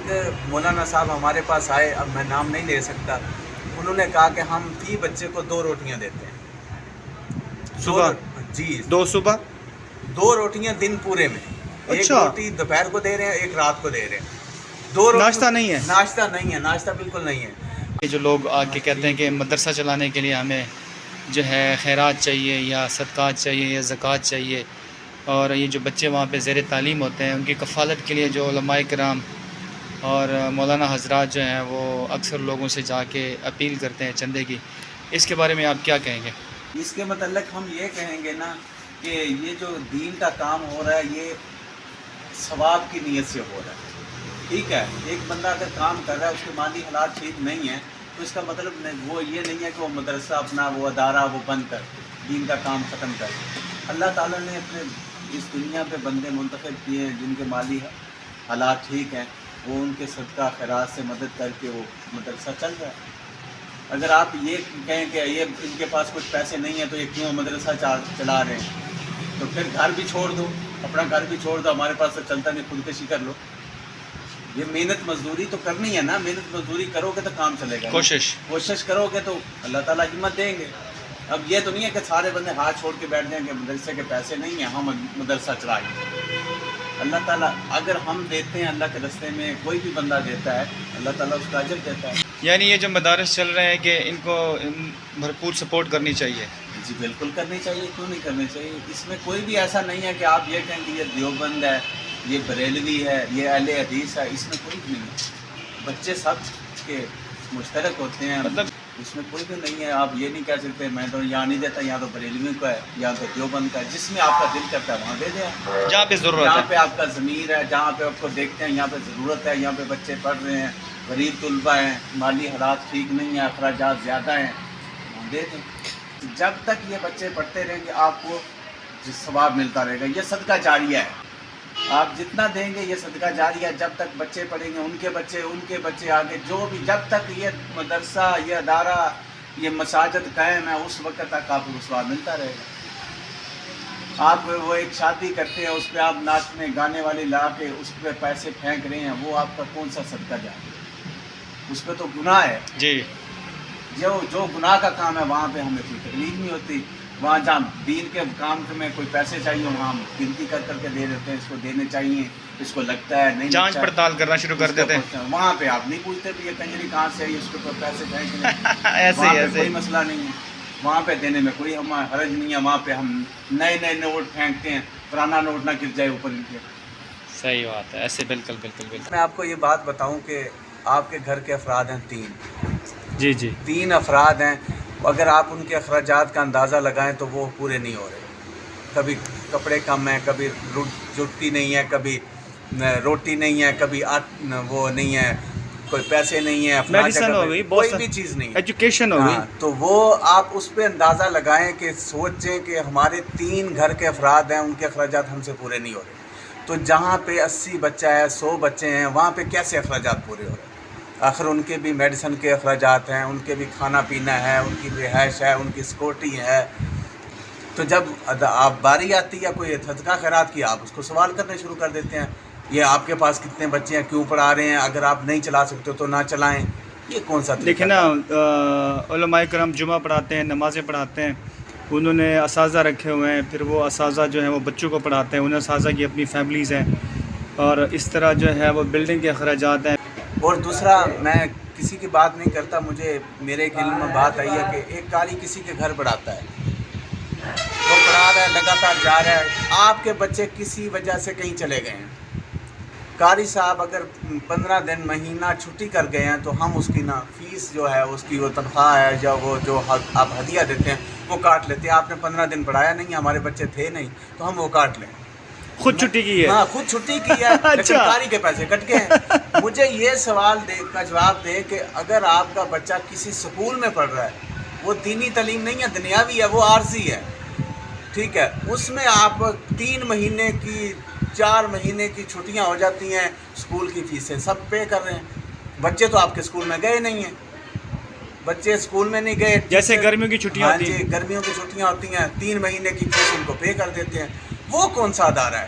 ایک مولانا صاحب ہمارے پاس آئے, اب میں نام نہیں لے سکتا, انہوں نے کہا کہ ہم فی بچے کو 2 روٹیاں دیتے ہیں صبح. جی 2 صبح 2 روٹیاں دن پورے میں. ایک اچھا. روٹی دوپہر کو دے رہے ہیں, ایک رات کو دے رہے ہیں. 2 روٹی. ناشتہ نہیں ہے؟ ناشتہ نہیں ہے, ناشتہ بالکل نہیں ہے. یہ جو لوگ آ کے کہتے ہیں کہ مدرسہ چلانے کے لیے ہمیں جو ہے خیرات چاہیے یا صدقات چاہیے یا زکوٰۃ چاہیے, اور یہ جو بچے وہاں پہ زیر تعلیم ہوتے ہیں ان کی کفالت کے لیے جو علماء کرام اور مولانا حضرات جو ہیں وہ اکثر لوگوں سے جا کے اپیل کرتے ہیں چندے کی, اس کے بارے میں آپ کیا کہیں گے؟ اس کے متعلق ہم یہ کہیں گے نا کہ یہ جو دین کا کام ہو رہا ہے یہ ثواب کی نیت سے ہو رہا ہے. ٹھیک ہے, ایک بندہ اگر کام کر رہا ہے اس کے مالی حالات ٹھیک نہیں ہیں تو اس کا مطلب وہ یہ نہیں ہے کہ وہ مدرسہ اپنا وہ ادارہ وہ بند کر دین کا کام ختم کر. اللہ تعالیٰ نے اپنے اس دنیا پہ بندے منتخب کیے ہیں جن کے مالی حالات ٹھیک ہیں, وہ ان کے صدقہ خیرات سے مدد کر کے وہ مدرسہ چل رہا ہے. اگر آپ یہ کہیں کہ یہ ان کے پاس کچھ پیسے نہیں ہیں تو یہ کیوں مدرسہ چلا رہے ہیں, تو پھر گھر بھی چھوڑ دو, اپنا گھر بھی چھوڑ دو, ہمارے پاس تو چلتا نہیں, خودکشی کر لو. یہ محنت مزدوری تو کرنی ہے نا, محنت مزدوری کرو گے تو کام چلے گا. کوشش کرو گے تو اللہ تعالیٰ ہمت دیں گے. اب یہ تو نہیں ہے کہ سارے بندے ہاتھ چھوڑ کے بیٹھ جائیں کہ مدرسے کے پیسے نہیں ہیں ہم مدرسہ چلائیں گے. اللہ تعالیٰ اگر ہم دیتے ہیں اللہ کے راستے میں, کوئی بھی بندہ دیتا ہے اللہ تعالیٰ اس کا اجر دیتا ہے. یعنی یہ جو مدارس چل رہے ہیں کہ ان کو بھرپور سپورٹ کرنی چاہیے. جی بالکل کرنی چاہیے, کیوں نہیں کرنی چاہیے. اس میں کوئی بھی ایسا نہیں ہے کہ آپ یہ کہیں کہ یہ دیوبند ہے, یہ بریلوی ہے, یہ اہل حدیث ہے, اس میں کوئی بھی نہیں ہے. بچے سب کے مشترک ہوتے ہیں, مطلب اس میں کوئی بھی نہیں ہے. آپ یہ نہیں کہہ سکتے میں تو یہاں نہیں دیتا, یہاں تو بریلوی کا ہے, یہاں تو دیوبند کا ہے. جس میں آپ کا دل کرتا ہے وہاں دے دیں, جہاں پہ ضرورت ہے, جہاں پہ آپ کا ضمیر ہے, جہاں پہ آپ کو دیکھتے ہیں یہاں پہ ضرورت ہے, یہاں پہ بچے پڑھ رہے ہیں, غریب طلبہ ہیں, مالی حالات ٹھیک نہیں ہیں, اخراجات زیادہ ہیں, وہاں دے دیں. جب تک یہ بچے پڑھتے رہیں گے آپ کو ثواب ملتا رہے گا. یہ صدقہ جاریہ ہے, آپ جتنا دیں گے یہ صدقہ جاریہ ہے. جب تک بچے پڑھیں گے ان کے بچے آگے جو بھی, جب تک یہ مدرسہ یہ ادارہ یہ مساجد قائم ہے اس وقت تک آپ کو ثواب ملتا رہے گا. آپ وہ ایک شادی کرتے ہیں اس پہ آپ ناچنے گانے والے لا کے اس پہ پیسے پھینک رہے ہیں, وہ آپ کا کون سا صدقہ جاریہ ہے؟ اس پہ تو گناہ ہے. جی جو گناہ کا کام ہے وہاں پہ ہمیں کوئی تکلیف نہیں ہوتی. وہاں جہاں دین کے کام میں کوئی پیسے چاہیے وہاں ہم گنتی کر کر کے دے دیتے ہیں, اس کو دینے چاہیے, اس کو لگتا ہے نہیں, جانچ پڑتال کرنا شروع کر دیتے ہیں. وہاں پہ آپ نہیں پوچھتے کہ یہ کنجری کہاں سے ہے, اس کو پیسے پھینک ایسے ہی کوئی مسئلہ نہیں ہے. وہاں پہ دینے میں کوئی ہمیں حرج نہیں ہے. وہاں پہ ہم نئے نوٹ پھینکتے ہیں, پرانا نوٹ نہ گر جائے اوپر ان کے. صحیح بات ہے, ایسے بالکل. میں آپ کو یہ بات بتاؤں کہ آپ کے گھر کے افراد ہیں 3. جی 3 افراد ہیں. اگر آپ ان کے اخراجات کا اندازہ لگائیں تو وہ پورے نہیں ہو رہے. کبھی کپڑے کم ہیں, کبھی جوتی نہیں ہے, کبھی روٹی نہیں ہے, کبھی وہ نہیں ہے, کوئی پیسے نہیں ہیں, میڈیسن ہو گئی, کوئی بھی چیز نہیں, ایجوکیشن ہو گئی. تو وہ آپ اس پہ اندازہ لگائیں کہ سوچیں کہ ہمارے 3 گھر کے افراد ہیں, ان کے اخراجات ہم سے پورے نہیں ہو رہے. تو جہاں پہ 80 بچہ ہے, 100 بچے ہیں, وہاں پہ کیسے اخراجات پورے ہو رہے ہیں؟ آخر ان کے بھی میڈیسن کے اخراجات ہیں, ان کے بھی کھانا پینا ہے, ان کی رہائش ہے, ان کی سیکورٹی ہے. تو جب آپ باری آتی ہے کوئی صدقہ خیرات کی, آپ اس کو سوال کرنے شروع کر دیتے ہیں, یہ آپ کے پاس کتنے بچے ہیں, کیوں پڑھا رہے ہیں, اگر آپ نہیں چلا سکتے تو نہ چلائیں. یہ کون سا طریقہ؟ دیکھیں نا, علماء کرام جمعہ پڑھاتے ہیں, نمازیں پڑھاتے ہیں, انہوں نے اساتذہ رکھے ہوئے ہیں, پھر وہ اساتذہ جو ہیں وہ بچوں کو پڑھاتے ہیں, انہیں اساتذہ کی اپنی فیملیز ہیں, اور اس طرح جو ہے وہ بلڈنگ کے اخراجات ہیں. اور دوسرا, میں کسی کی بات نہیں کرتا, مجھے میرے ایک علم میں بات آئی ہے کہ ایک قاری کسی کے گھر پڑھاتا ہے, وہ پڑھا رہا ہے, لگاتار جا رہا ہے, آپ کے بچے کسی وجہ سے کہیں چلے گئے ہیں, قاری صاحب اگر 15 دن مہینہ چھٹی کر گئے ہیں تو ہم اس کی نا فیس جو ہے, اس کی وہ تنخواہ ہے, وہ جو آپ ہدیہ دیتے ہیں وہ کاٹ لیتے ہیں. آپ نے 15 دن پڑھایا نہیں, ہمارے بچے تھے نہیں, تو ہم وہ کاٹ لیں. خود چھٹی کی ہے؟ ہاں خود چھٹی کی ہے, لیکن قاری کے پیسے کٹ گئے ہیں. مجھے یہ سوال کا جواب دے کہ اگر آپ کا بچہ کسی سکول میں پڑھ رہا ہے, وہ دینی تعلیم نہیں ہے, دنیاوی ہے, وہ عارضی ہے, ٹھیک ہے, اس میں آپ 3 مہینے کی 4 مہینے کی چھٹیاں ہو جاتی ہیں, اسکول کی فیسیں سب پے کر رہے ہیں. بچے تو آپ کے اسکول میں گئے نہیں ہیں, بچے اسکول میں نہیں گئے. جیسے گرمیوں کی چھٹیاں ہوتی ہیں, گرمیوں کی چھٹیاں ہوتی ہیں, 3 مہینے کی فیس ان کو پے کر دیتے ہیں. وہ کون سا ادارہ ہے؟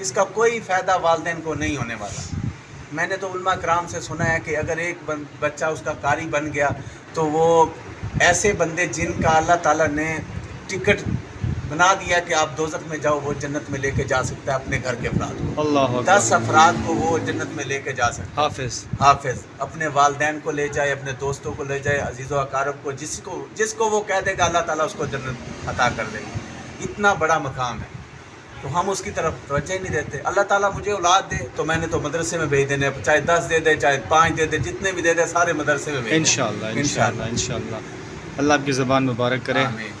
اس کا کوئی فائدہ والدین کو نہیں ہونے والا۔ میں نے تو علماء کرام سے سنا ہے کہ اگر ایک بچہ اس کا قاری بن گیا تو وہ ایسے بندے جن کا اللہ تعالیٰ نے ٹکٹ بنا دیا کہ آپ دوزخ میں جاؤ، وہ جنت میں لے کے جا سکتا ہے اپنے گھر کے افراد کو۔ اللہ 10 افراد کو وہ جنت میں لے کے جا سکتا ہے۔ حافظ حافظ اپنے والدین کو لے جائے، اپنے دوستوں کو لے جائے، عزیز و اقارب کو، جس کو وہ کہہ دے گا اللہ تعالیٰ اس کو جنت عطا کر دے گا۔ اتنا بڑا مقام ہے، تو ہم اس کی طرف توجہ ہی نہیں دیتے۔ اللہ تعالیٰ مجھے اولاد دے تو میں نے تو مدرسے میں بھیج دینے، چاہے 10 دے دے، چاہے 5 دے دے، جتنے بھی دے دے سارے مدرسے میں بھیج دیں۔ انشاءاللہ انشاءاللہ انشاءاللہ۔ اللہ آپ کی زبان مبارک کرے۔ آمین۔